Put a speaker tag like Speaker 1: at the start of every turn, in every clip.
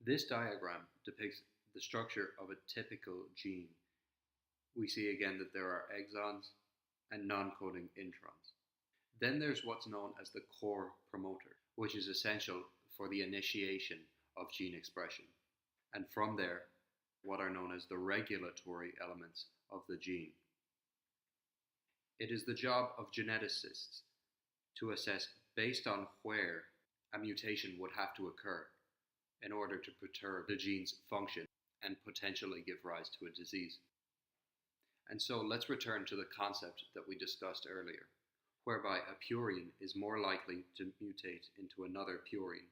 Speaker 1: This diagram depicts the structure of a typical gene. We see again that there are exons and non-coding introns. Then there's what's known as the core promoter, which is essential for the initiation of gene expression. And from there, what are known as the regulatory elements of the gene. It is the job of geneticists to assess based on where a mutation would have to occur in order to perturb the gene's function and potentially give rise to a disease. And so let's return to the concept that we discussed earlier, whereby a purine is more likely to mutate into another purine,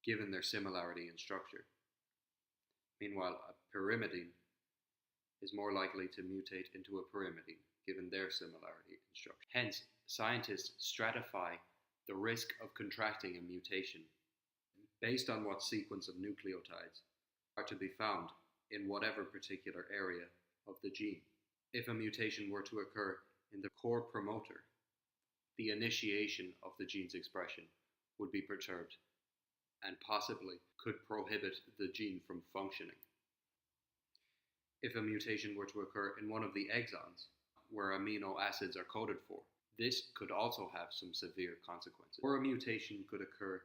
Speaker 1: given their similarity in structure. Meanwhile, a pyrimidine is more likely to mutate into a pyrimidine, given their similarity in structure. Hence, scientists stratify the risk of contracting a mutation based on what sequence of nucleotides are to be found in whatever particular area of the gene. If a mutation were to occur in the core promoter, the initiation of the gene's expression would be perturbed and possibly could prohibit the gene from functioning. If a mutation were to occur in one of the exons, where amino acids are coded for, this could also have some severe consequences. Or a mutation could occur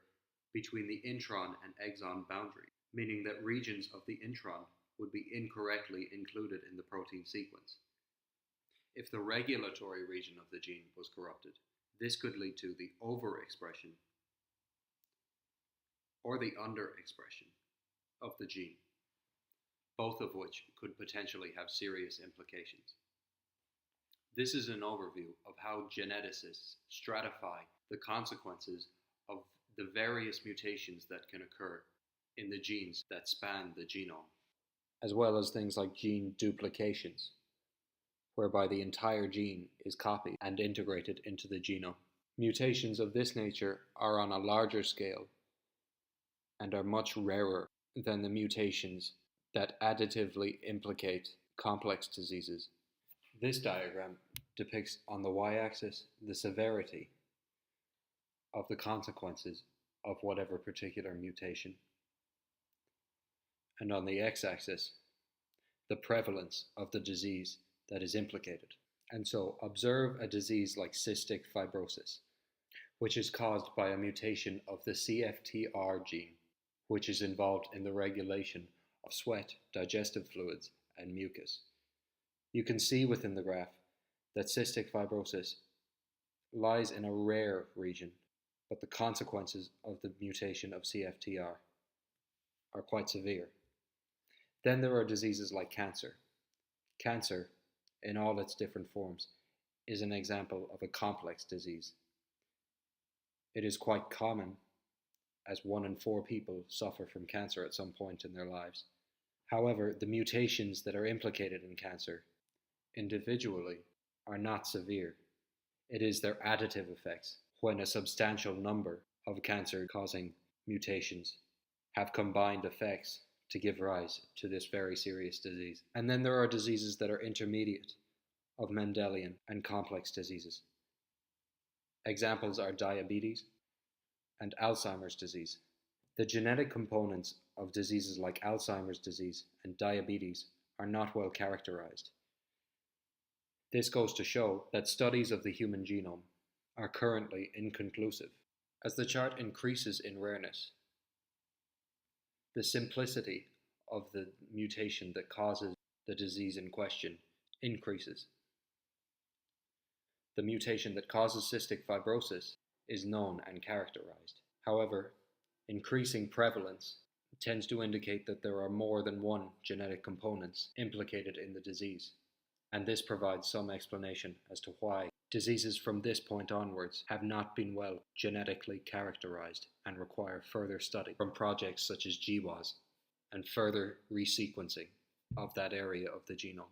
Speaker 1: between the intron and exon boundary, meaning that regions of the intron would be incorrectly included in the protein sequence. If the regulatory region of the gene was corrupted, this could lead to the overexpression or the underexpression of the gene, both of which could potentially have serious implications. This is an overview of how geneticists stratify the consequences of the various mutations that can occur in the genes that span the genome, as well as things like gene duplications, whereby the entire gene is copied and integrated into the genome. Mutations of this nature are on a larger scale and are much rarer than the mutations that additively implicate complex diseases. This diagram depicts on the y-axis the severity of the consequences of whatever particular mutation, and on the x-axis the prevalence of the disease that is implicated. And so observe a disease like cystic fibrosis, which is caused by a mutation of the CFTR gene, which is involved in the regulation of sweat, digestive fluids, and mucus. You can see within the graph that cystic fibrosis lies in a rare region, but the consequences of the mutation of CFTR are quite severe. Then there are diseases like cancer. Cancer, in all its different forms, is an example of a complex disease. It is quite common, as 1 in 4 people suffer from cancer at some point in their lives. However, the mutations that are implicated in cancer individually are not severe. It is their additive effects, when a substantial number of cancer-causing mutations have combined effects to give rise to this very serious disease. And then there are diseases that are intermediate of Mendelian and complex diseases. Examples are diabetes and Alzheimer's disease. The genetic components of diseases like Alzheimer's disease and diabetes are not well characterized. This goes to show that studies of the human genome are currently inconclusive. As the chart increases in rareness, the simplicity of the mutation that causes the disease in question increases. The mutation that causes cystic fibrosis is known and characterized. However, increasing prevalence tends to indicate that there are more than one genetic components implicated in the disease, and this provides some explanation as to why diseases from this point onwards have not been well genetically characterized and require further study from projects such as GWAS and further resequencing of that area of the genome.